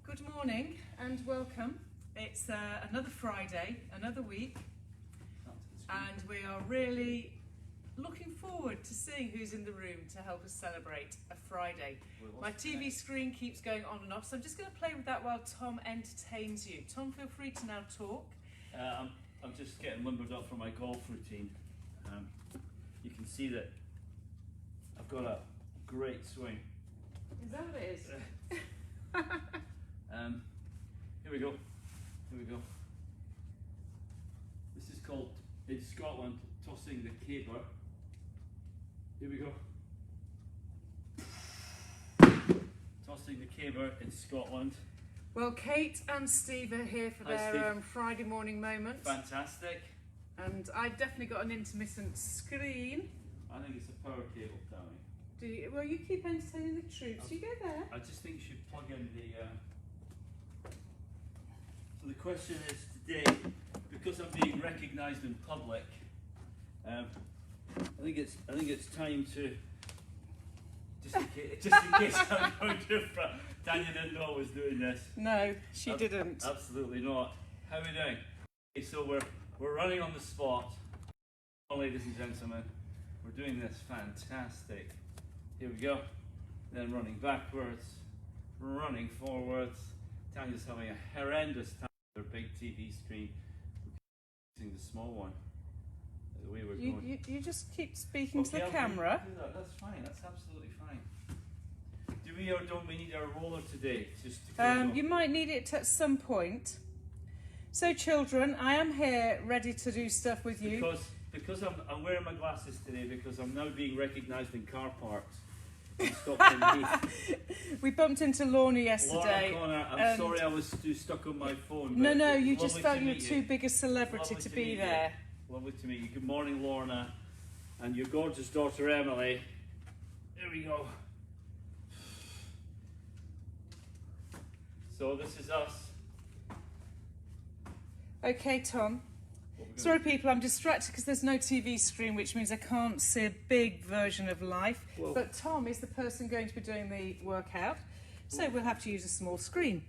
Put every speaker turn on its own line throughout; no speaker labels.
Good morning and welcome. It's another Friday, another week, and we are really looking forward to seeing who's in the room to help us celebrate a Friday. My TV screen keeps going on and off, so I'm just going to play with that while Tom entertains you. Tom, feel free to now talk.
I'm just getting limbered up for my golf routine. You can see that I've got a great swing.
Is that what it is?
Here we go. Here we go. This is called, in Scotland, tossing the caber. Here we go. Tossing the caber in Scotland.
Well, Kate and Steve are here for their Friday morning moment.
Fantastic.
And I've definitely got an intermittent screen.
I think it's a power cable, Tammy.
Do you? Well, you keep entertaining the troops. You go there.
I just think you should plug in the... So the question is today, because I'm being recognised in public, I think it's time to, just in case I'm going to front. Tanya didn't know I was doing this.
No, she didn't.
Absolutely not. How are we doing? Okay, so we're running on the spot. Oh, ladies and gentlemen, we're doing this fantastic. Here we go. Then running backwards, running forwards. Tanya's having a horrendous time with her big TV screen. Using the small one. The way we're going.
You just keep speaking to the camera.
Do that. That's fine. That's absolutely fine. Do we or don't we need our roller today? Just to
you might need it at some point. So, children, I am here ready to do stuff with you.
Because I'm wearing my glasses today because I'm now being recognised in car parks. In Stockton Heath.
We bumped into Lorna yesterday.
Lorna Connor, I'm sorry I was too stuck on my phone.
No, you just felt you were too big a celebrity to be there.
Lovely to meet you. Good morning, Lorna, and your gorgeous daughter Emily. There we go. So this is us.
Okay, Tom. Sorry people, I'm distracted because there's no TV screen, which means I can't see a big version of life. Whoa. But Tom is the person going to be doing the workout, so we'll have to use a small screen.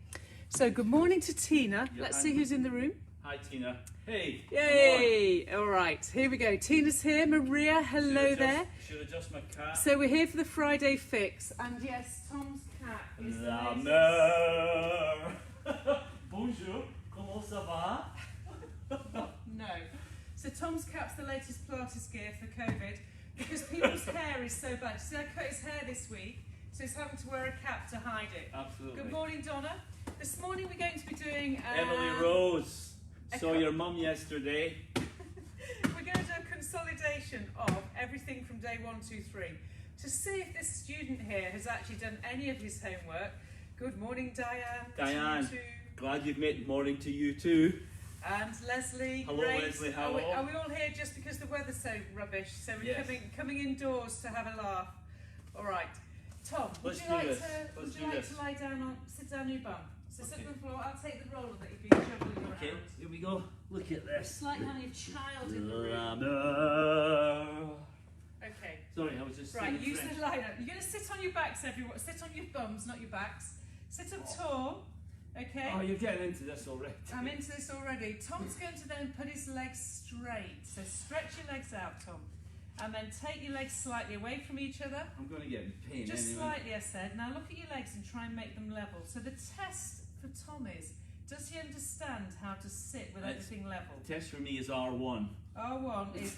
So good morning to Tina. Let's see who's in the room.
Hi Tina. Hey.
Yay! All right, here we go. Tina's here. Maria, hello there.
Should adjust my cat.
So we're here for the Friday fix, and yes, Tom's cat is
La mer. Bonjour. Comment ça va?
No. So Tom's cap's the latest Pilates gear for COVID because people's hair is so bad. See, I cut his hair this week, so he's having to wear a cap to hide it.
Absolutely.
Good morning, Donna. This morning we're going to be doing...
Emily Rose saw your mum yesterday.
We're going to do a consolidation of everything from day 1, 2, 3 to see if this student here has actually done any of his homework. Good morning, Diane.
Diane, glad you've made morning to you too.
And Leslie,
hello,
great.
Leslie, hello.
Are we all here just because the weather's so rubbish? So we're coming indoors to have a laugh. All right, Tom, would you like to lie down sit down on your bum? So sit on the floor. I'll take the roller that you've been juggling around.
Okay, here we go. Look at this.
It's like having a child in the room. Okay.
Sorry, I was just
right. You said lie down. You're going to sit on your backs, everyone. Sit on your bums, not your backs. Sit up tall. Okay.
Oh, you're getting into this already.
I'm into this already. Tom's going to then put his legs straight. So stretch your legs out, Tom. And then take your legs slightly away from each other.
I'm going to get in pain
Just
anyway.
slightly, I said. Now look at your legs and try and make them level. So the test for Tom is, does he understand how to sit with everything level?
The test for me is R1.
R1 is...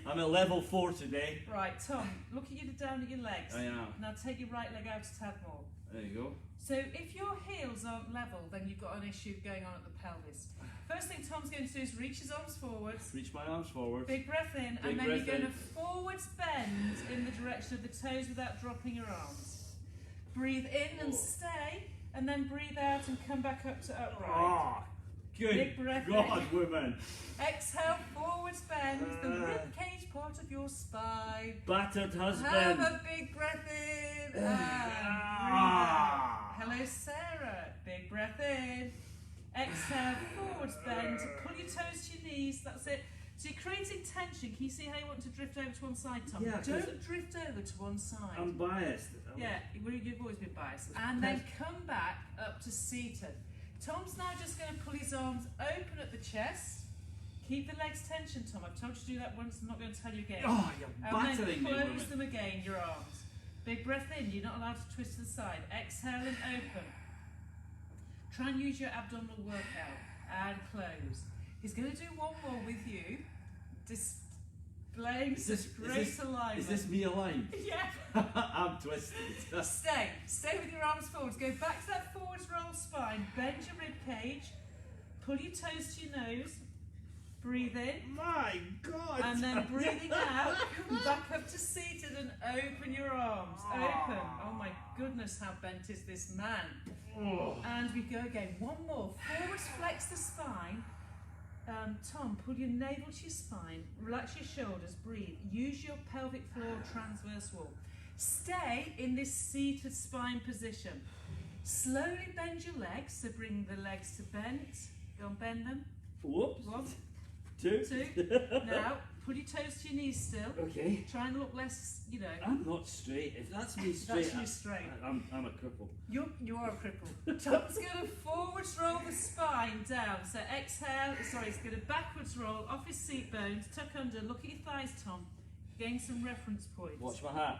I'm at level 4 today.
Right, Tom, look at you down at your legs.
I am.
Now take your right leg out a tad more.
There you go.
So if your heels aren't level, then you've got an issue going on at the pelvis. First thing Tom's going to do is reach his arms forwards.
Reach my arms forward.
Big breath in, and then you're going to forwards bend in the direction of the toes without dropping your arms. Breathe in and stay, and then breathe out and come back up to upright.
Oh, good
Big breath
God,
in.
woman.
Exhale, forwards bend, the ribcage part of your spine.
Battered husband.
Have a big breath in, and breathe out. Hello, Sarah. Big breath in. Exhale, forwards bend. Pull your toes to your knees. That's it. So you're creating tension. Can you see how you want to drift over to one side, Tom?
Yeah, 'cause
Don't drift over to one side.
I'm biased.
Yeah, you've always been biased. And then come back up to seated. Tom's now just going to pull his arms open at the chest. Keep the legs tension, Tom. I've told you to do that once. I'm not going to tell you again.
Oh, you're
And
battering
then
me,
close
woman.
them again, your arms. Big breath in. You're not allowed to twist to the side. Exhale and open. Try and use your abdominal workout. And close. He's going to do one more with you. Displaying great alignment.
Is this me aligned?
Yeah.
I'm twisted.
Stay with your arms forwards. Go back to that forwards roll spine. Bend your rib cage. Pull your toes to your nose. Breathe in.
My God.
And then breathing out, come back up to seated and open your arms. Open. Oh my goodness, how bent is this man? And we go again. One more. Forwards flex the spine. Tom, pull your navel to your spine. Relax your shoulders. Breathe. Use your pelvic floor transverse wall. Stay in this seated spine position. Slowly bend your legs. So bring the legs to bent. Go and bend them.
Whoops.
1,
Two.
2. Now, pull your toes to your knees still.
Okay.
Try and look less, you know.
I'm not straight. If that's me straight,
That's you straight.
I'm a cripple.
You are a cripple. Tom's going to forwards roll the spine down. So exhale, he's going to backwards roll off his seat bones, tuck under, look at your thighs, Tom. Gain some reference points.
Watch my hat.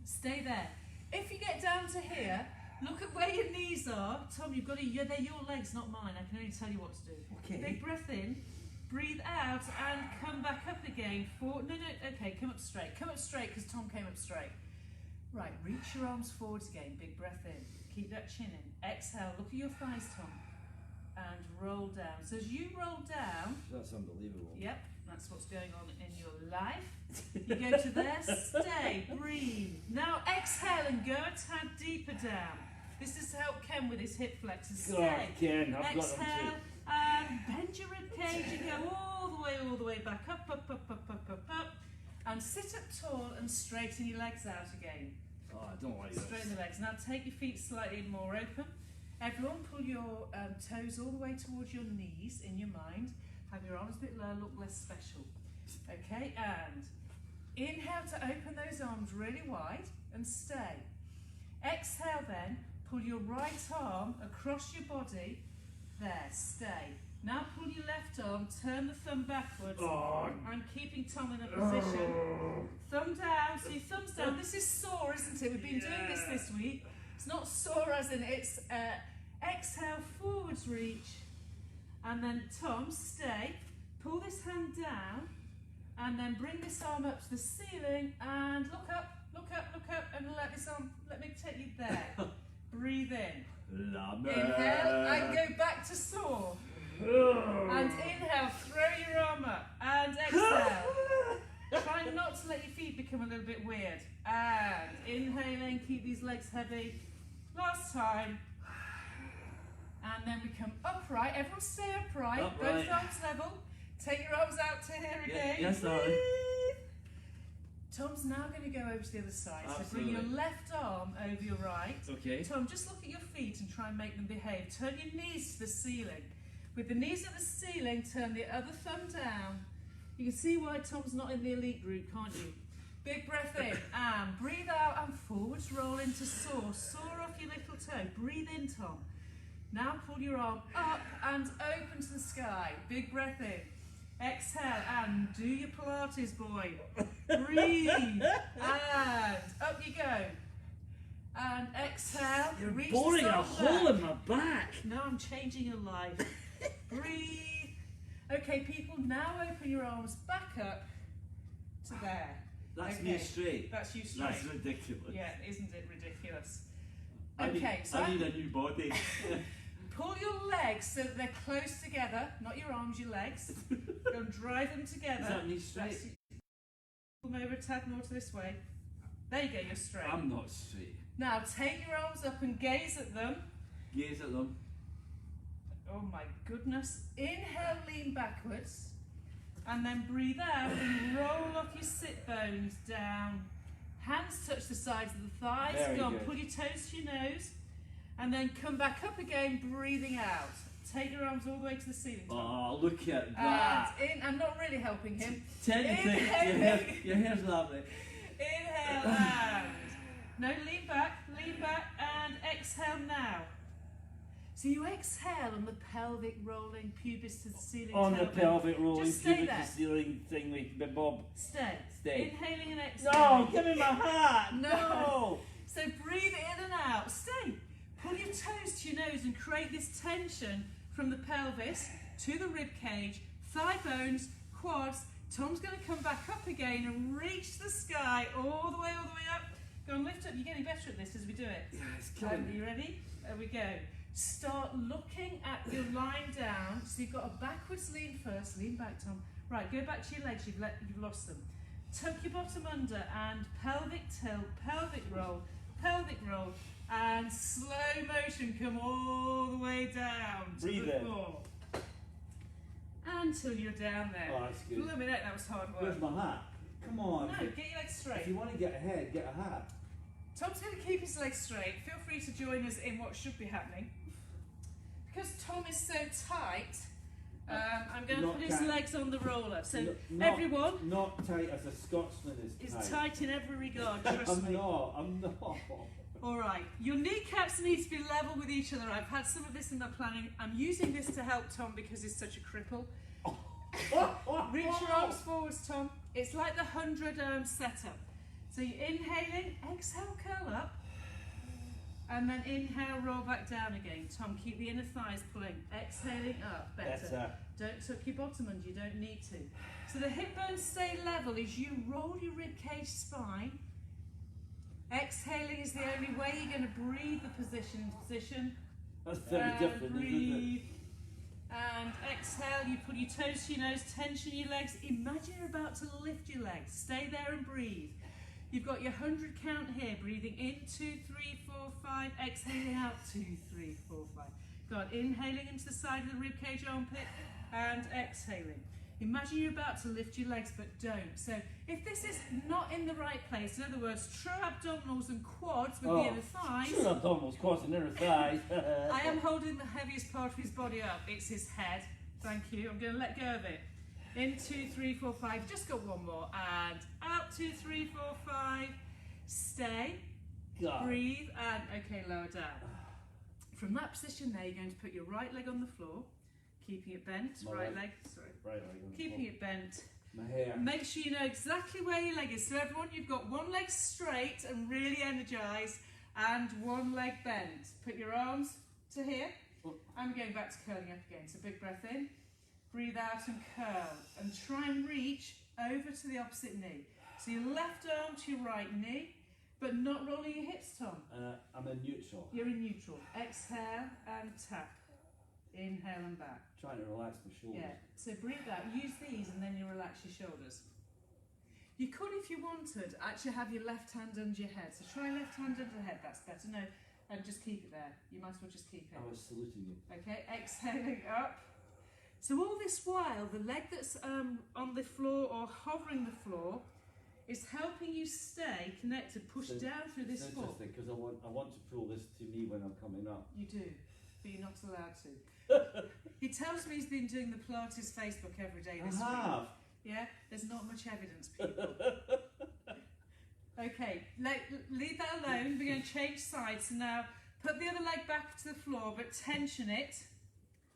Stay there. If you get down to here, look at where your knees are. Tom, you've got to, they're your legs, not mine. I can only tell you what to do.
Okay.
Big breath in. Breathe out and come back up again. Okay, come up straight. Come up straight because Tom came up straight. Right, reach your arms forwards again. Big breath in. Keep that chin in. Exhale, look at your thighs, Tom. And roll down. So as you roll down,
That's unbelievable.
yep, that's what's going on in your life. You go to there, stay, breathe. Now exhale and go a tad deeper down. This is to help Ken with his hip flexors. Stay.
God, Ken, I've got them
Exhale.
too.
Bend your rib cage and go all the way back up. And sit up tall and straighten your legs out again.
Oh, I don't like this.
Straighten the legs. Now take your feet slightly more open. Everyone pull your toes all the way towards your knees in your mind. Have your arms a bit lower, look less special. Okay, and inhale to open those arms really wide and stay. Exhale then, pull your right arm across your body. There, stay. Now pull your left arm, turn the thumb backwards.
Oh.
I'm keeping Tom in a position. Thumb down, so your thumb's down. This is sore, isn't it? We've been doing this week. It's not sore as in it's exhale, forwards reach. And then Tom, stay. Pull this hand down. And then bring this arm up to the ceiling and look up, and let me take you there. Breathe in. Inhale and go back to sore. And inhale, throw your arm up. And exhale. Try not to let your feet become a little bit weird. And inhaling, keep these legs heavy. Last time. And then we come upright. Everyone stay upright. Both arms level. Take your arms out to here again.
Yes, darling.
Tom's now going to go over to the other side.
Absolutely.
So bring your left arm over your right.
Okay.
Tom, just look at your feet and try and make them behave. Turn your knees to the ceiling. With the knees at the ceiling, turn the other thumb down. You can see why Tom's not in the elite group, can't you? Big breath in and breathe out and forwards roll into soar. Soar off your little toe. Breathe in, Tom. Now pull your arm up and open to the sky. Big breath in. Exhale and do your Pilates, boy. Breathe and up you go. And exhale.
You're
reach
boring
the
a
start
hole
back.
in my back.
Now I'm changing your life. Breathe. Okay, people, now open your arms back up to there.
That's
Okay.
me straight.
That's you straight.
That's ridiculous.
Yeah, isn't it ridiculous?
I
Okay,
need,
so
I need a new body.
pull your legs so that they're close together, not your arms, your legs. Go and drive them together.
Is that me straight?
That's- Pull them over a tad more to this way. There you go, you're straight.
I'm not straight.
Now take your arms up and gaze at them.
Gaze at them.
Oh my goodness. Inhale, lean backwards. And then breathe out and roll off your sit bones down. Hands touch the sides of the thighs.
Very
Go on,
good.
pull your toes to your nose. And then come back up again, breathing out. Take your arms all the way to the ceiling, Tom.
Oh, look at that.
And in, I'm not really helping him.
Technically, your hair's lovely.
Inhale and. No, lean back, and exhale now. So you exhale on the pelvic rolling, pubis to the ceiling.
On the
tailbone.
pelvic rolling,
Just stay
pubic
there.
to ceiling thing with Bob.
Stay.
Stay.
Inhaling and exhaling.
No, give me my hat.
No. So breathe in and out. Stay. Pull your toes to your nose and create this tension from the pelvis to the rib cage, thigh bones, quads. Tom's going to come back up again and reach the sky all the way up. Go and lift up. You're getting better at this as we do it.
Yeah, it's killing me.
You ready? There we go. Start looking at your lying down. So you've got a backwards lean first. Lean back, Tom. Right, go back to your legs. You've lost them. Tuck your bottom under and pelvic tilt, pelvic roll, and slow motion come all the way down to
Breathe
the
in.
floor. Until you're down there.
Oh, that's good.
Blimey, that was hard work.
Where's my hat? Come on.
No, get your legs straight.
If you want to get ahead, get a hat.
Tom's going to keep his legs straight. Feel free to join us in what should be happening. Because Tom is so tight, I'm going to
Not
put his
tight.
legs on the roller. So
Not-
everyone
Not tight as a Scotsman
is
is
tight in every regard, trust me.
I'm not.
All right, your kneecaps need to be level with each other. I've had some of this in my planning. I'm using this to help Tom because he's such a cripple. Reach your arms forwards, Tom. It's like the 100 setup. So you're inhaling, exhale, curl up, and then inhale, roll back down again. Tom, keep the inner thighs pulling. Exhaling up, better. Don't tuck your bottom under, you don't need to. So the hip bones stay level as you roll your rib cage spine. Exhaling is the only way you're going to breathe the position.
That's very different, isn't
breathe. And exhale, you pull your toes to your nose, tension your legs. Imagine you're about to lift your legs. Stay there and breathe. You've got your 100 count here. Breathing in, 2, 3, 4, 5. Exhaling out, 2, 3, 4, 5. Go on, inhaling into the side of the rib cage armpit and exhaling. Imagine you're about to lift your legs, but don't. So if this is not in the right place, in other words, true abdominals and quads with the inner thighs.
True abdominals, quads and inner thighs.
I am holding the heaviest part of his body up. It's his head. Thank you. I'm going to let go of it. In, 2, 3, 4, 5. Just got one more. And out, 2, 3, 4, 5. Stay.
God.
Breathe. And, okay, lower down. From that position there, you're going to put your right leg on the floor. Keeping it bent. Right leg. Sorry.
Right leg on the
Keeping
floor.
it bent.
My hair.
Make sure you know exactly where your leg is. So everyone, you've got one leg straight and really energized, and one leg bent. Put your arms to here. I'm going back to curling up again. So big breath in, breathe out and curl. And try and reach over to the opposite knee. So your left arm to your right knee, but not rolling your hips, Tom.
I'm in neutral.
You're in neutral. Exhale and tap. Inhale and back.
Trying to relax my shoulders.
Yeah, so breathe out, use these and then you relax your shoulders. You could, if you wanted, actually have your left hand under your head. So try left hand under the head, that's better. No, and just keep it there. You might as well just keep it.
I was saluting you.
Okay, exhaling up. So all this while, the leg that's on the floor or hovering the floor is helping you stay connected, push down through this foot.
Interesting, because I want to pull this to me when I'm coming up.
You do, but you're not allowed to. He tells me he's been doing the Pilates Facebook every day this week.
I have.
Yeah, there's not much evidence, people. Okay, leave that alone. We're going to change sides. So now put the other leg back to the floor, but tension it.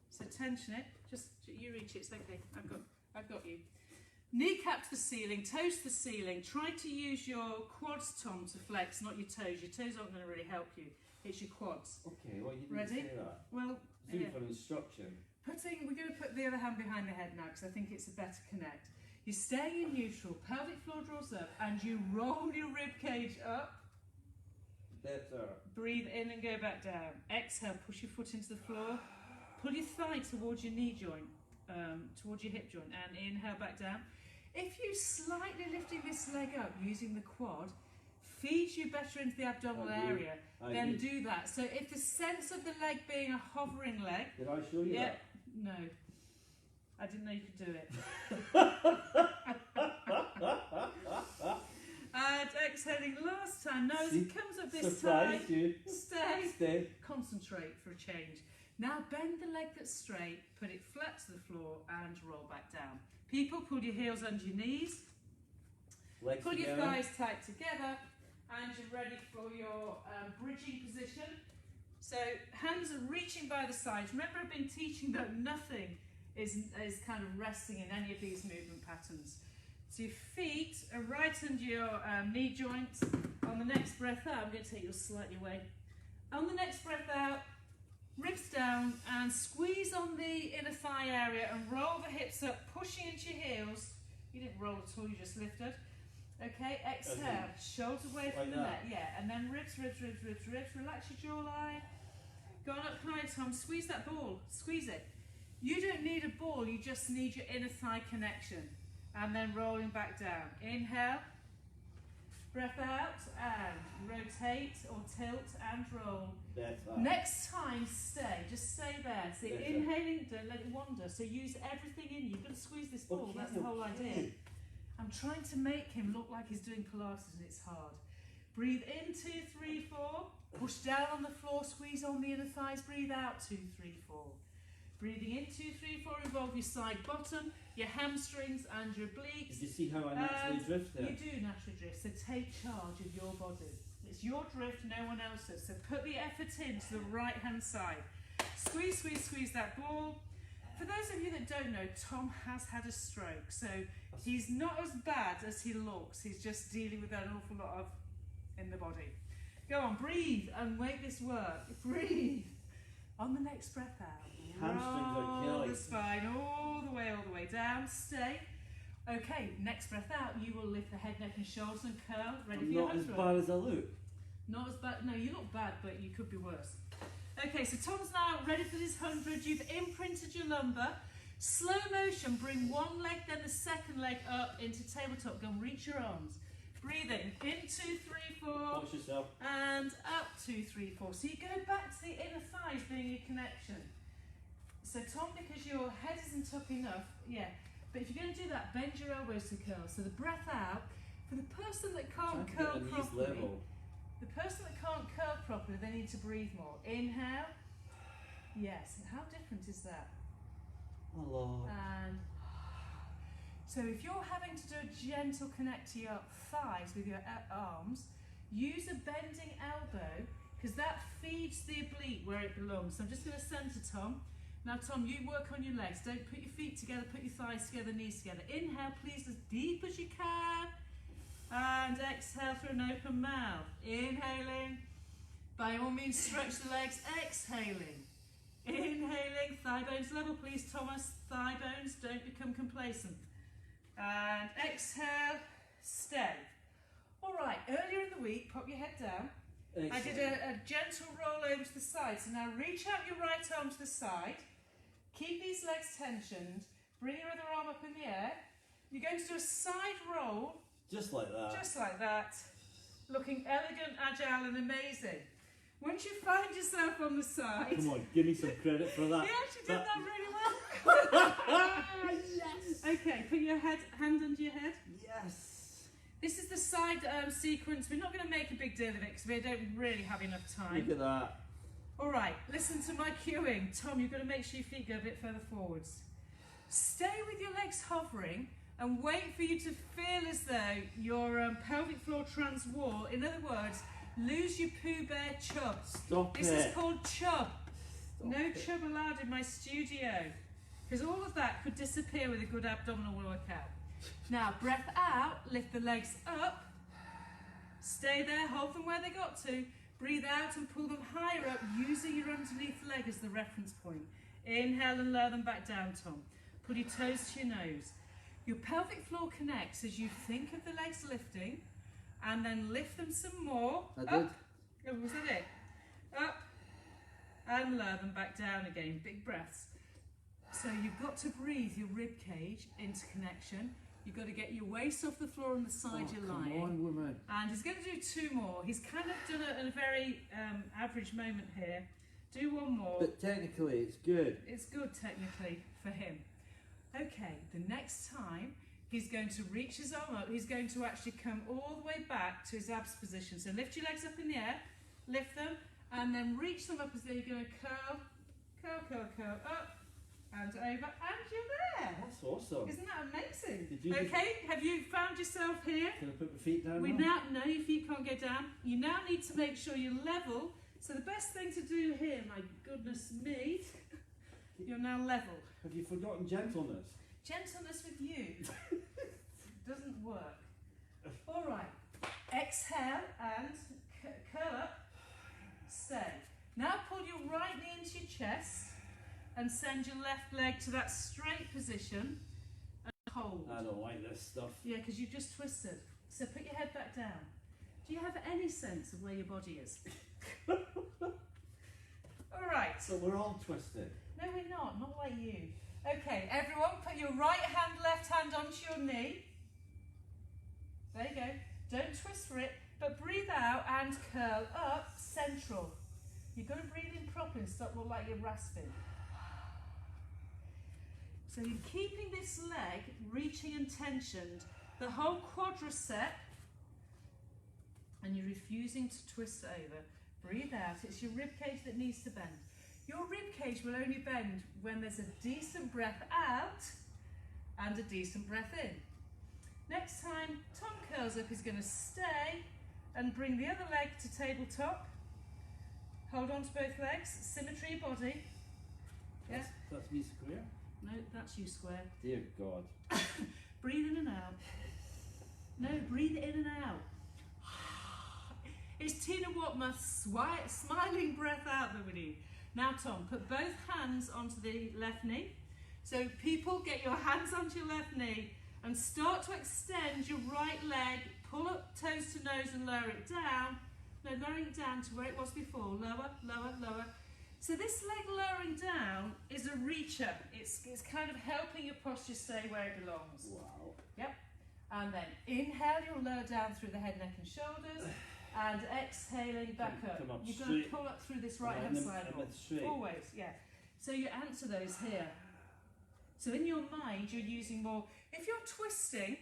So tension it. Just you reach it. It's okay. I've got you. Kneecap to the ceiling, toes to the ceiling. Try to use your quads, Tom, to flex, not your toes. Your toes aren't going to really help you. It's your quads.
Okay, well you didn't
Ready?
say that.
Well,
Zoom for instruction.
we're going to put the other hand behind the head now because I think it's a better connect. You're staying in neutral, pelvic floor draws up, and you roll your rib cage up.
Better.
Breathe in and go back down. Exhale, push your foot into the floor. Pull your thigh towards your knee joint, towards your hip joint, and inhale back down. If you slightly lifting this leg up using the quad feeds you better into the abdominal area, then do that. So if the sense of the leg being a hovering leg...
Did I show you that?
No. I didn't know you could do it. And exhaling last time. Now as
See?
it comes up this
Surprise
time,
you.
stay.
Stay.
Concentrate for a change. Now bend the leg that's straight, put it flat to the floor and roll back down. People, pull your heels under your knees,
Legs
pull your
together.
thighs tight together, and you're ready for your bridging position. So hands are reaching by the sides. Remember, I've been teaching that nothing is kind of resting in any of these movement patterns. So your feet are right under your knee joints. On the next breath out, I'm going to take you slightly away. On the next breath out, ribs down and squeeze on the inner thigh area and roll the hips up, pushing into your heels. You didn't roll at all, you just lifted. Okay, exhale, shoulders away from
Like
the
that.
neck. Yeah, and then ribs, ribs, ribs, ribs, ribs. Relax your jawline. Go on up high, Tom. Squeeze that ball. Squeeze it. You don't need a ball, you just need your inner thigh connection. And then rolling back down. Inhale. Breath out and rotate or tilt and roll.
Better.
Next time, stay. Just stay there. So
Better.
inhaling, don't let it wander. So use everything in you. You've got to squeeze this ball.
Okay,
That's the whole idea.
okay.
I'm trying to make him look like he's doing Pilates and it's hard. Breathe in, 2, 3, 4. Push down on the floor, squeeze on the inner thighs. Breathe out, 2, 3, 4. Breathing in, 2, 3, 4. Involve your side bottom, your hamstrings and your obliques.
Did you see how I naturally drift there?
You do naturally drift, so take charge of your body. It's your drift, no one else's. So put the effort into the right hand side. Squeeze, squeeze, squeeze that ball. For those of you that don't know, Tom has had a stroke, so he's not as bad as he looks. He's just dealing with an awful lot of in the body. Go on, breathe and make this work. Breathe. On the next breath out,
Hamstrings are
roll
killing.
the spine all the way down. Stay. Okay, next breath out, you will lift the head, neck and shoulders and curl. Ready for
I'm
your
not as
100.
bad as I look.
Not as bad. No, you look bad, but you could be worse. Okay, so Tom's now ready for this 100. You've imprinted your lumbar. Slow motion, bring one leg, then the second leg up into tabletop. Go and reach your arms. Breathing in, 2, 3, 4.
Watch yourself.
And up, 2, 3, 4. So you go back to the inner thighs being your connection. So Tom, because your head isn't up enough, yeah. But if you're going to do that, bend your elbows to curl. So the breath out, for the person that can't curl properly,
level.
the person that can't curl properly, they need to breathe more. Inhale. Yes. How different is that?
Hello.
And so if you're having to do a gentle connect to your thighs with your arms, use a bending elbow because that feeds the oblique where it belongs. So I'm just going to centre Tom. Now Tom, you work on your legs. Don't put your feet together, put your thighs together, knees together. Inhale, please, as deep as you can. And exhale through an open mouth. Inhaling. By all means, stretch the legs. Exhaling. Inhaling. Thigh bones level, please, Thomas. Thigh bones, don't become complacent. And exhale. Stay. All right, earlier in the week, pop your head down.
Excellent.
I did a gentle roll over to the side. So now reach out your right arm to the side. Keep these legs tensioned. Bring your other arm up in the air. You're going to do a side roll.
Just like that.
Just like that. Looking elegant, agile and amazing. Once you find yourself on the side...
Come on, give me some credit for that.
You actually did that really well.
Yes.
Okay, put your hand under your head.
Yes.
This is the side sequence. We're not going to make a big deal of it because we don't really have enough time.
Look at that.
All right, listen to my cueing. Tom, you've got to make sure your feet go a bit further forwards. Stay with your legs hovering and wait for you to feel as though your pelvic floor trans wall, in other words, lose your Pooh Bear chub.
Stop
This
it.
is called chub. No
it.
chub allowed in my studio. Because all of that could disappear with a good abdominal workout. Now, breath out, lift the legs up. Stay there, hold them where they got to. Breathe out and pull them higher up, using your underneath leg as the reference point. Inhale and lower them back down, Tom. Pull your toes to your nose. Your pelvic floor connects as you think of the legs lifting, and then lift them some more.
I did.
Up. Oh, was that it? Up. And lower them back down again. Big breaths. So you've got to breathe your rib cage into connection. You've got to get your waist off the floor on the side you're lying.
Come on, woman.
And he's going to do 2 more. He's kind of done it at a very average moment here. Do 1 more.
But technically, it's good.
It's good technically for him. Okay, the next time, He's going to reach his arm up. He's going to actually come all the way back to his abs position. So lift your legs up in the air, lift them, and then reach them up as though you're going to curl, curl, curl, curl, up, and over, and you're there.
That's awesome.
Isn't that amazing?
Did you
Okay, have you found yourself here?
Can I put my feet down
We
now?
now, no, your feet can't go down. You now need to make sure you're level. So the best thing to do here, my goodness me, you're now level.
Have you forgotten gentleness?
Gentleness with you doesn't work. All right, exhale and curl up, stay. Now pull your right knee into your chest and send your left leg to that straight position and hold.
I don't like this stuff.
Yeah, because you've just twisted. So put your head back down. Do you have any sense of where your body is? All right.
So we're all twisted.
No, we're not like you. Okay, everyone, put your right hand, left hand onto your knee. There you go. Don't twist for it, but breathe out and curl up, central. You've got to breathe in properly and stop look like you're rasping. So you're keeping this leg reaching and tensioned, the whole quadricep, and you're refusing to twist over. Breathe out. It's your rib cage that needs to bend. Your rib cage will only bend when there's a decent breath out and a decent breath in. Next time Tom curls up, he's going to stay and bring the other leg to tabletop. Hold on to both legs, symmetry of body. Yeah.
That's me square?
No, that's you square.
Dear God.
Breathe in and out. No, breathe in and out. It's Tina Watmouth's smiling breath out that we need. Now Tom, put both hands onto the left knee. So people, get your hands onto your left knee and start to extend your right leg. Pull up toes to nose and lower it down. No, lowering it down to where it was before. Lower, lower, lower. So this leg lowering down is a reacher. It's kind of helping your posture stay where it belongs.
Wow.
Yep. And then inhale, you'll lower down through the head, neck and shoulders. And exhaling back up.
Come up
You're going
straight.
to pull up through this right hand side
And
wall.
then straight.
Always, yeah. So you answer those here. So in your mind, you're using more. If you're twisting,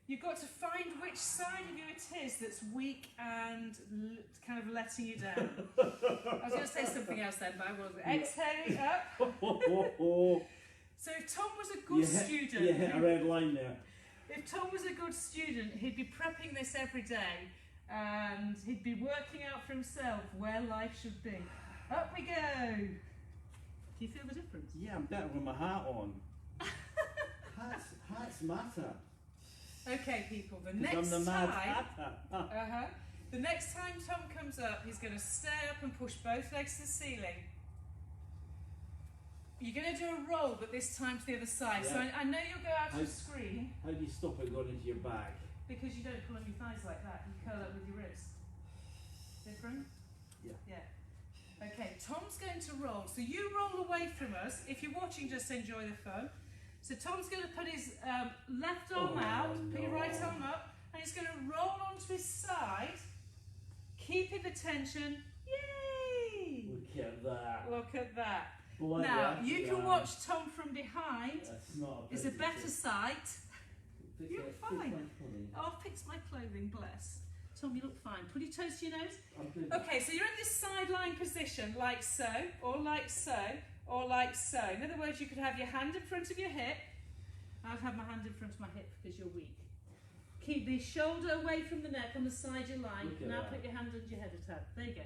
you've got to find which side of you it is that's weak and kind of letting you down. I was going to say something else then, but I wasn't. Exhaling up. So if Tom was a good student,
Yeah, a red line there.
if Tom was a good student, he'd be prepping this every day and he'd be working out for himself where life should be. Up we go. Do you feel the difference?
Yeah, I'm better with my hat on. Hats matter.
Okay, people, the
'Cause
next
I'm the mad
time,
hatter.
the next time Tom comes up, he's going to stay up and push both legs to the ceiling. You're going to do a roll, but this time to the other side. So
Yeah.
I know you'll go out of screen
How do you stop it going into your bag?
because you don't pull on your thighs like that. You curl up with your wrist. Different?
Yeah.
Yeah. Okay, Tom's going to roll. So you roll away from us. If you're watching, just enjoy the fun. So Tom's going to put his left arm out, put your right arm up, and he's going to roll onto his side, keeping the tension. Yay!
Look at that.
Look at that.
Bloody
Now,
hell,
you
yeah.
can watch Tom from behind.
That's not a
It's a
picture.
better sight.
Fix
You're
it, fix
fine.
my clothing.
Oh, I've fixed my clothing, bless. Tom, you look fine. Pull your toes to your nose.
I'm good.
Okay, so you're in this sideline position, like so, or like so, or like so. In other words, you could have your hand in front of your hip. I'd have my hand in front of my hip because you're weak. Keep the shoulder away from the neck on the side you like.
Look at
Now
that.
put your hand under your head a tad. There you go.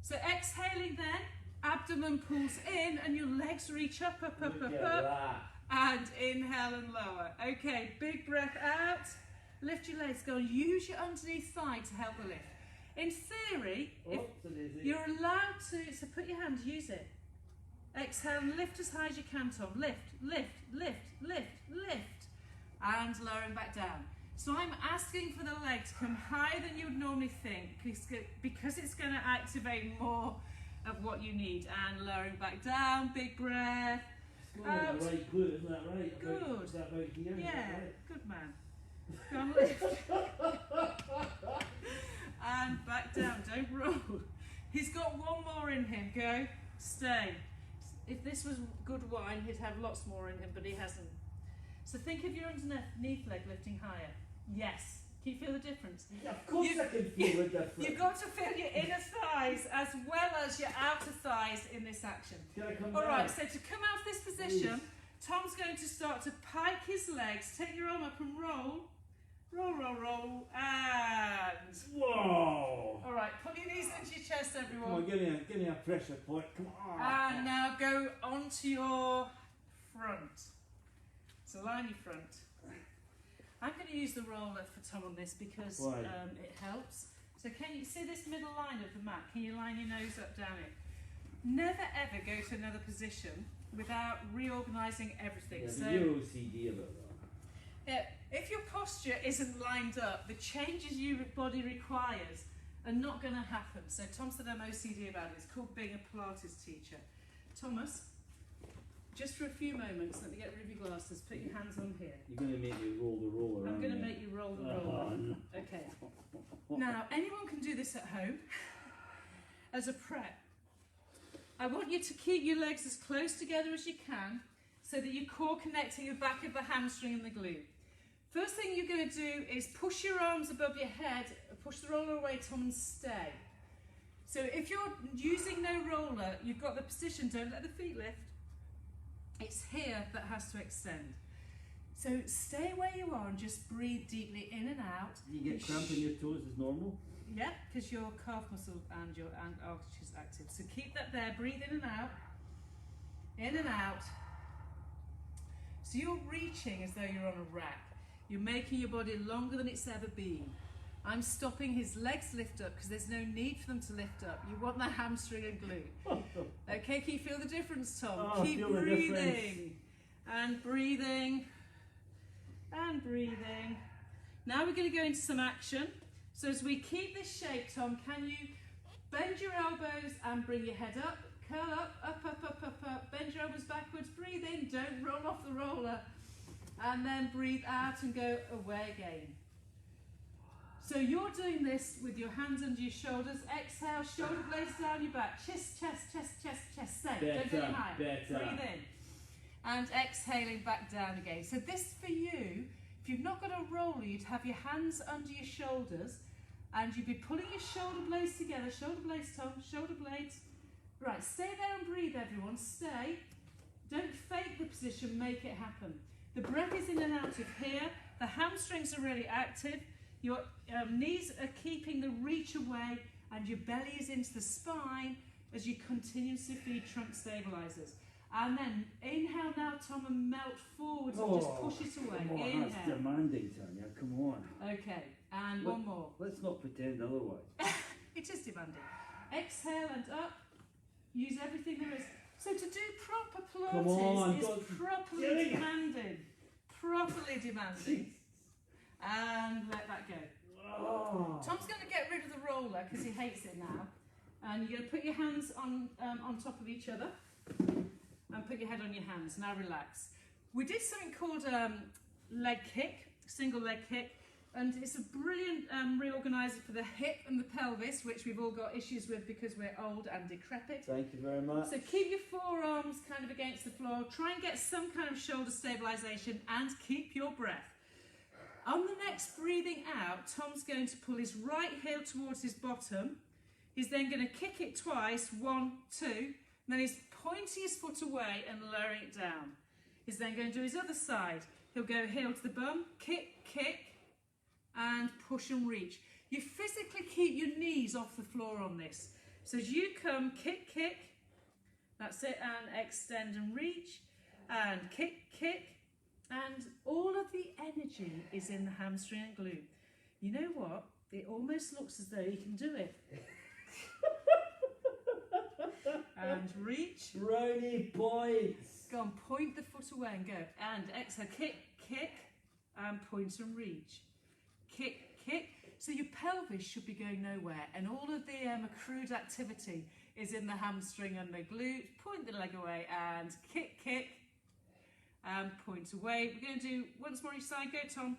So exhaling then, abdomen pulls in and your legs reach up, up, up,
Look
up,
at
up.
that.
And inhale and lower. Okay, big breath out. Lift your legs. Go and use your underneath thigh to help the lift. In theory, if you're allowed to, so put your hand, use it. Exhale and lift as high as you can, Tom. Lift, lift, lift, lift, lift. And lowering back down. So I'm asking for the leg to come higher than you would normally think because it's going to activate more of what you need. And lowering back down, big breath. Out.
Right, good, isn't that right?
Good.
Is that right here? Is
Yeah,
that right?
good man. Go and lift. And back down, don't roll. He's got one more in him, go, stay. If this was good wine, he'd have lots more in him, but he hasn't. So think of your underneath leg lifting higher. Yes. Can you feel the difference?
Yeah, of course I can feel the difference.
You've got to feel your inner thighs as well as your outer thighs in this action.
Can I come
All
down?
right, so to come out of this position,
Please.
Tom's going to start to pike his legs. Take your arm up and roll. Roll, roll, roll, and...
Whoa!
All right, put your knees into your chest, everyone.
Come on, give me a pressure point. Come on.
And now go onto your front. So line your front. I'm going to use the roller for Tom on this because it helps. So can you see this middle line of the mat? Can you line your nose up down it? Never ever go to another position without reorganising everything.
Yeah,
So
you're OCD about that.
yeah, if your posture isn't lined up, the changes your body requires are not going to happen. So Tom said I'm OCD about it. It's called being a Pilates teacher. Thomas, just for a few moments, let me get rid of your glasses. Put your hands on here.
You're going to make me roll the roller.
I'm going to make you roll the roller.
No.
Okay. Now, anyone can do this at home as a prep. I want you to keep your legs as close together as you can so that your core connecting the back of the hamstring and the glute. First thing you're going to do is push your arms above your head, push the roller away, Tom, and stay. So if you're using no roller, you've got the position, don't let the feet lift. It's here that has to extend. So stay where you are and just breathe deeply in and out.
You get cramp in your toes as normal?
Yeah, because your calf muscle and your arch is active. So keep that there, breathe in and out. In and out. So you're reaching as though you're on a rack. You're making your body longer than it's ever been. I'm stopping his legs lift up because there's no need for them to lift up. You want the hamstring and glute. Okay, can you feel the difference, Tom?
Oh,
Keep
feel the
breathing.
difference.
And breathing. And breathing. Now we're going to go into some action. So as we keep this shape, Tom, can you bend your elbows and bring your head up? Curl up, up, up, up, up, up. Bend your elbows backwards. Breathe in. Don't roll off the roller. And then breathe out and go away again. So you're doing this with your hands under your shoulders. Exhale, shoulder blades down your back. Chest, chest, chest, chest, chest. Stay. Don't go any higher. Breathe in. And exhaling back down again. So this for you, if you've not got a roller, you'd have your hands under your shoulders and you'd be pulling your shoulder blades together. Shoulder blades, Tom. Shoulder blades. Right, stay there and breathe, everyone. Stay. Don't fake the position. Make it happen. The breath is in and out of here. The hamstrings are really active. Your knees are keeping the reach away and your belly is into the spine as you continuously feed trunk stabilizers. And then inhale now, Tom, and melt forwards and just push it away.
Come on,
Inhale.
that's demanding, Tanya. Come on.
Okay, and one more.
Let's not pretend otherwise.
It is demanding. Exhale and up. Use everything there is. So to do proper Pilates is properly demanding. Properly demanding. And let that go.
Oh.
Tom's going to get rid of the roller because he hates it now. And you're going to put your hands on top of each other and put your head on your hands. Now relax. We did something called leg kick, single leg kick, and it's a brilliant reorganiser for the hip and the pelvis, which we've all got issues with because we're old and decrepit.
Thank you very much.
So keep your forearms kind of against the floor. Try and get some kind of shoulder stabilisation and keep your breath. On the next breathing out, Tom's going to pull his right heel towards his bottom. He's then going to kick it twice, 1, 2, and then he's pointing his foot away and lowering it down. He's then going to do his other side. He'll go heel to the bum, kick, kick, and push and reach. You physically keep your knees off the floor on this. So as you come, kick, kick, that's it, and extend and reach, and kick, kick, and all of the energy is in the hamstring and glute. You know what? It almost looks as though you can do it. And reach.
Brownie points.
Go on, point the foot away and go. And exhale, kick, kick, and point and reach. Kick, kick. So your pelvis should be going nowhere, and all of the accrued activity is in the hamstring and the glute. Point the leg away and kick, kick, and point away. We're going to do once more each side. Go, Tom.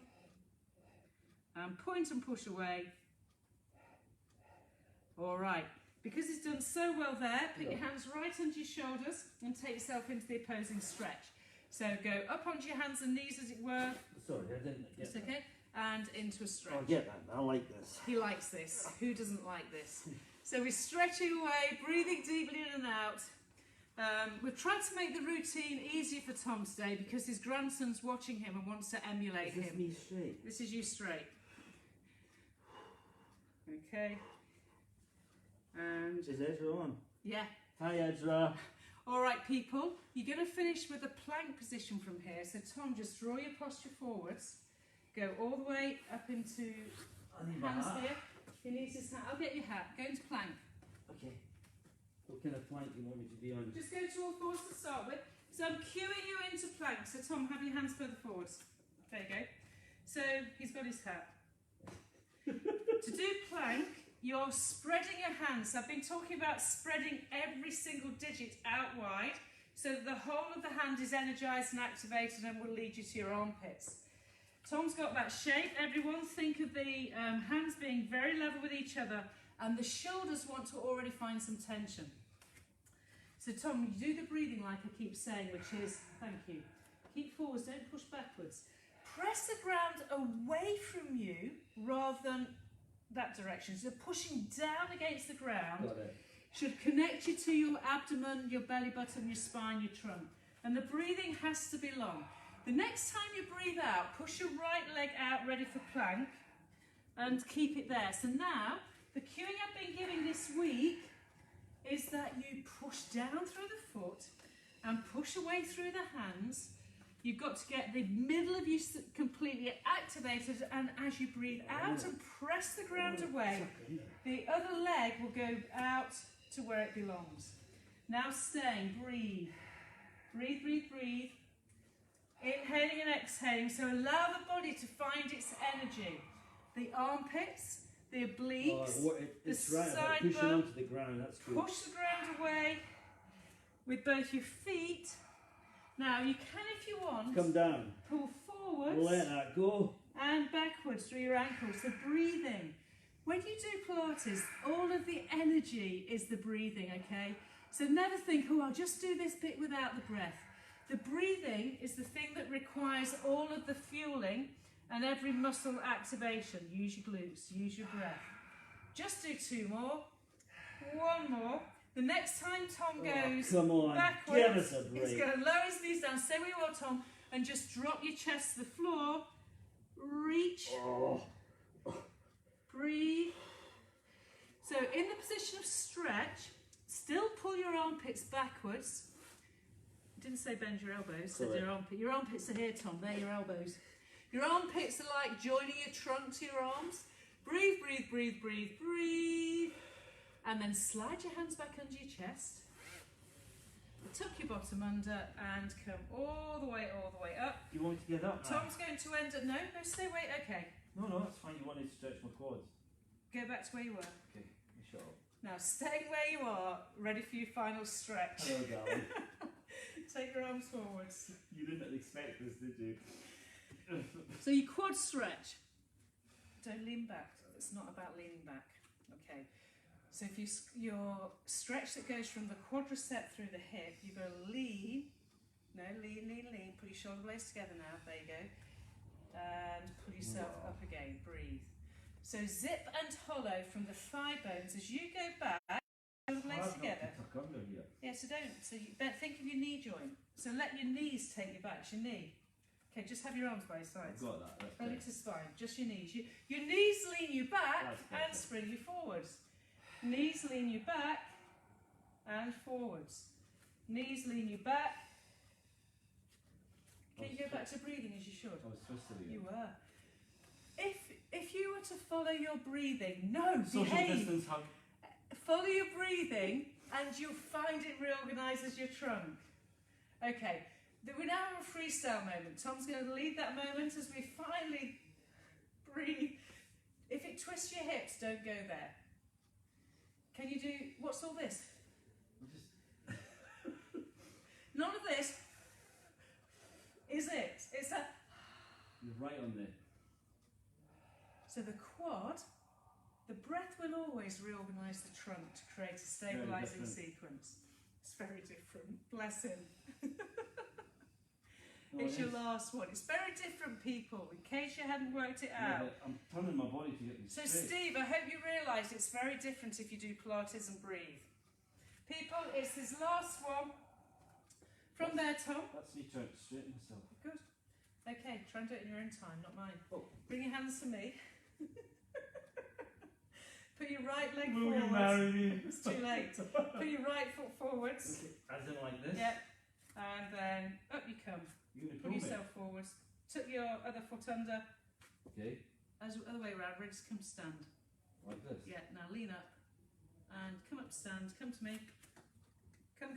And point and push away. All right. Because it's done so well there, put your hands right under your shoulders and take yourself into the opposing stretch. So go up onto your hands and knees, as it were.
Sorry, I didn't get
It's
that.
okay. And into a stretch.
I'll get that. I like this.
He likes this. Who doesn't like this? So we're stretching away, breathing deeply in and out. We've tried to make the routine easier for Tom today because his grandson's watching him and wants to emulate
Is this
him.
me straight?
This is you straight. Okay. And
Is Ezra on?
yeah.
Hi, Ezra.
All right, people. You're going to finish with a plank position from here. So Tom, just draw your posture forwards. Go all the way up into hands here. He needs his hat. I'll get your hat. Go into plank.
Okay. What kind of plank do you want me to be on?
Just go to all fours to start with. So I'm cueing you into plank. So Tom, have your hands further forwards. There you go. So he's got his hat. To do plank, you're spreading your hands. I've been talking about spreading every single digit out wide so that the whole of the hand is energized and activated and will lead you to your armpits. Tom's got that shape. Everyone think of the hands being very level with each other and the shoulders want to already find some tension. So Tom, you do the breathing like I keep saying, which is, thank you, keep forwards, don't push backwards. Press the ground away from you rather than that direction. So pushing down against the ground
Got it.
should connect you to your abdomen, your belly button, your spine, your trunk. And the breathing has to be long. The next time you breathe out, push your right leg out ready for plank and keep it there. So now, the cueing I've been giving this week is that you push down through the foot and push away through the hands. You've got to get the middle of you completely activated, and as you breathe out and press the ground away, the other leg will go out to where it belongs. Now staying, breathe. Breathe, breathe, breathe. Inhaling and exhaling, so allow the body to find its energy. The armpits, the obliques,
It's
the
right about
side
pushing
bone.
onto the ground. That's good.
Push the ground away with both your feet. Now you can, if you want,
Come down.
pull forwards
Let that go.
and backwards through your ankles. So breathing. When you do Pilates, all of the energy is the breathing, okay? So never think, oh, I'll just do this bit without the breath. The breathing is the thing that requires all of the fueling and every muscle activation. Use your glutes, use your breath. Just do 2 more. 1 more. The next time Tom goes
come on,
backwards,
give us a break.
he's going to lower his knees down. Stay where you are, Tom, and just drop your chest to the floor. Reach.
Oh.
Breathe. So in the position of stretch, still pull your armpits backwards. I didn't say bend your elbows, said your armpit. Your armpits are here, Tom, they're your elbows. Your armpits are like joining your trunk to your arms. Breathe, breathe, breathe, breathe, breathe. And then slide your hands back under your chest. Tuck your bottom under and come all the way up.
You want me to get up now?
Tom's going to end up, no, stay away, okay.
No, that's fine. You wanted to stretch my quads.
Go back to where you were.
Okay, shut up.
Now stay where you are, ready for your final stretch.
Hello, darling.
Take your arms forwards.
You didn't expect this, did you?
So you quad stretch. Don't lean back. It's not about leaning back. Okay. So if your stretch that goes from the quadricep through the hip, you're going to lean. No, lean, lean, lean. Put your shoulder blades together now. There you go. And pull yourself up again. Breathe. So zip and hollow from the thigh bones as you go back. Shoulder blades together.
Tuck under here.
Yeah, so don't. So you think of your knee joint. So let your knees take you back. It's your knee. Okay, just have your arms by your sides.
I've got that. That's
Belly
good.
to spine. Just your knees. Your knees lean you back
That's
and
perfect.
spring you forwards. Knees lean you back and forwards. Knees lean you back. Can you go back to breathing as you should?
I was twisted
You
again.
were. If you were to follow your breathing, no,
Social
behave.
distance hug.
Follow your breathing and you'll find it reorganises your trunk. Okay, we now have a freestyle moment. Tom's going to lead that moment as we finally breathe. If it twists your hips, don't go there. Can you do, what's all this? None of this is it. It's a,
You're right on there.
so the quad, the breath will always reorganise the trunk to create a stabilising
different.
sequence. It's very different. Bless him. It's your last one. It's very different, people, in case you hadn't worked it out.
Yeah, I'm turning my body to get these
So
straight.
Steve, I hope you realise it's very different if you do Pilates and breathe. People, it's this last one. From there, Tom.
That's me trying to straighten myself.
Good. Okay, try and do it in your own time, not mine.
Oh.
Bring your hands to me. Put your right leg
Will you
forwards.
marry me?
It's too late. Put your right foot forwards.
Okay, as in like this?
Yeah. And then up you come.
You're going to
Pull
pull me?
yourself forwards. Tuck your other foot under.
Okay,
As the other way around. Ready to come stand.
like this?
Yeah. Now lean up. And come up to stand. Come to me. Come.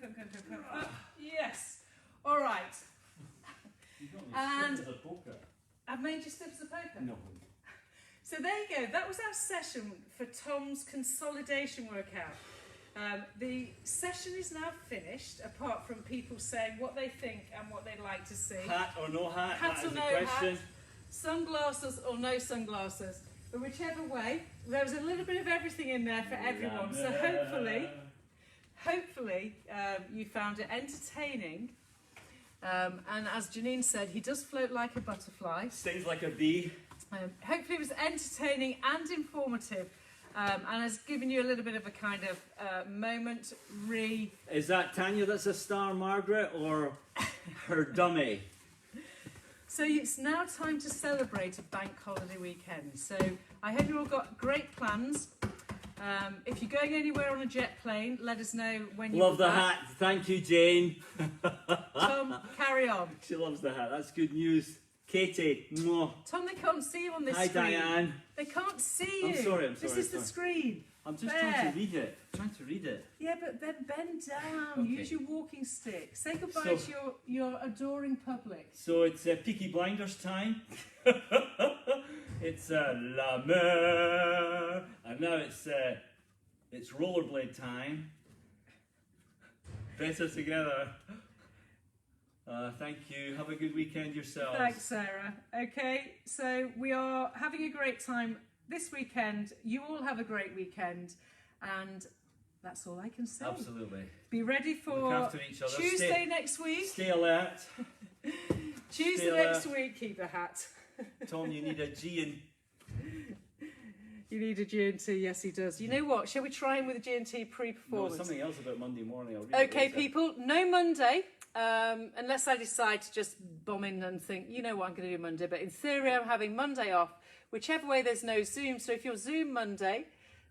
Up. Yes. All right.
You got me
And-
stiff as a poker.
I've made you stiff as a poker.
No.
So there you go. That was our session for Tom's consolidation workout. The session is now finished, apart from people saying what they think and what they'd like to see.
Hat or no hat?
Hat
that
or
is the
no
question.
hat, sunglasses or no sunglasses. But whichever way, there was a little bit of everything in there for everyone. So hopefully you found it entertaining. And as Janine said, he does float like a butterfly.
Stings like a bee.
Hopefully it was entertaining and informative, and has given you a little bit of a kind of moment
Is that Tanya that's a star, Margaret, or her dummy?
So it's now time to celebrate a bank holiday weekend. So I hope you all got great plans. If you're going anywhere on a jet plane, let us know when you
Love the hat. Thank you, Jane.
Tom, carry on.
She loves the hat. That's good news. Katie. Mwah.
Tom, they can't see you on this
Hi,
screen.
Diane.
They can't see you.
I'm sorry.
This is the screen.
I'm just
There.
trying to read it. Trying to read it.
Yeah, but then bend down.
Okay.
Use your walking stick. Say goodbye
So-
to your adoring public.
So it's Peaky Blinders time. It's La Mer. And now it's rollerblade time. Better together. Thank you. Have a good weekend yourselves.
Thanks, Sarah. Okay, so we are having a great time this weekend. You all have a great weekend, and that's all I can say.
Absolutely.
Be ready for
Look after each other.
Tuesday next week.
Stay alert.
Tuesday
stay
next
alert.
week, keep a hat.
Tom, you need a G and
You need a G&T, yes he does. You know what, shall we try him with a G&T
no,
pre-performance?
something else about Monday morning. I'll read it
Okay,
later.
people, no Monday, unless I decide to just bomb in and think, you know what I'm going to do Monday, but in theory I'm having Monday off, whichever way there's no Zoom, so if you're Zoom Monday,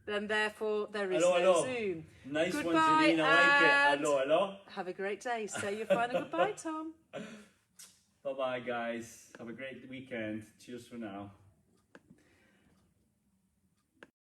then therefore there is no Zoom.
Nice one,
Goodbye,
Janine. I like
and-
it. Hello.
Have a great day. Say your final goodbye, Tom.
Bye-bye, guys. Have a great weekend. Cheers for now.